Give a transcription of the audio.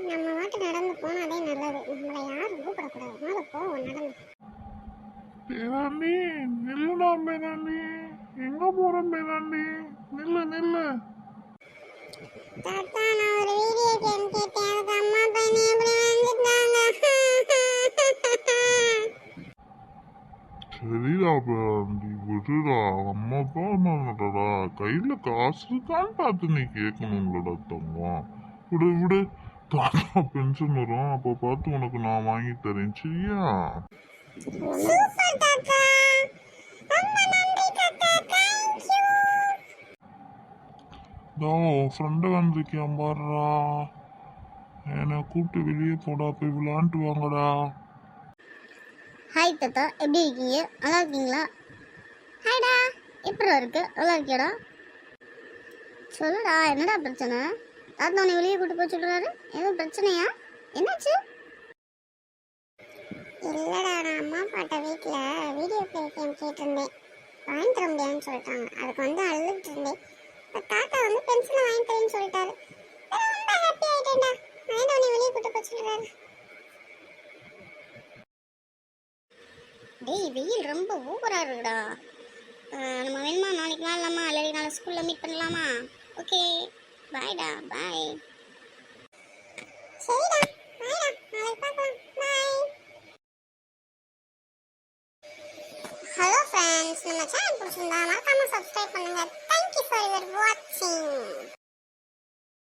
நம்ம வாட்டு நடந்து போனாலே நல்லது. நம்மளை யாரும் கூப்பிடக்கூடாது. மேலே போவோம் நடந்து. பேராண்டி நில்லுடா பேராண்டி, எங்க போற பேராண்டி, நில்லு நில்லு. தாத்தா நான் ஒரு வீடியோ கேம் கேட்டேன், அதுக்கு அம்மா பையனை எப்படி வந்துட்டாங்க. சரிடா பேராண்டி விடுடா, அம்மா பாடா, கையில காசு இருக்கான்னு பார்த்து நீ கேட்கணும்லடா தங்கம். விடு விடு, தாத்தா பென்ஷன் வரும் அப்போ பார்த்து உனக்கு நான் வாங்கி தரேன் சரியா? சூப்பர் தாத்தா, ரொம்ப நன்றி தாத்தா, தேங்க்யூ. உன் ஃப்ரெண்டு வந்திருக்கேன் பாடுறா, என்னை கூப்பிட்டு வெளியே போடா, போய் விளையாண்டு வாங்கடா. ஹாய் தாத்தா, எப்படி இருக்கீங்க? நல்லா இருக்கீங்களா? ஹாய்டா, எப்படி இருக்கு? நல்லா இருக்கியாடா? சொல்லுடா, என்னடா பிரச்சனை? தாத்தா உன்னை வெளியே கூட்டு போய் சொல்றாரு, எதுவும் பிரச்சனையா? என்னாச்சு? இல்லடா, நான் அம்மா அப்பாட்ட வீட்டில் வீடியோ பிளே கேம் கேட்டிருந்தேன், வாங்கி தர முடியாதுன்னு சொல்லிட்டாங்க. அதுக்கு வந்து அழுதுட்டு இருந்தேன். இப்போ தாத்தா வந்து பென்சிலை வாங்கி தரேன்னு சொல்லிட்டாரு. ரொம்ப ஹாப்பி ஆகிட்டேன்டா. வாங்கி உன்னை வெளியே கூட்டு போய் சொல்றாரு. டேய், வெயில் ரொம்ப ஓவராக இருக்குடா. நம்ம வேணுமா நாளைக்கு நாளாமா இல்லாட்டி நாளை ஸ்கூலில் மீட் பண்ணலாமா? ஓகே, பாய்டா, பாய். சரிடா, பாய்டா, நாளைக்கு பார்க்கலாம், பாய். ஹலோ ஃப்ரெண்ட்ஸ், நம்ம சேனல் பிடிச்சிருந்தா மறக்காம சப்ஸ்கிரைப் பண்ணுங்க. தேங்க்யூ ஃபார் யுவர் வாட்சிங்.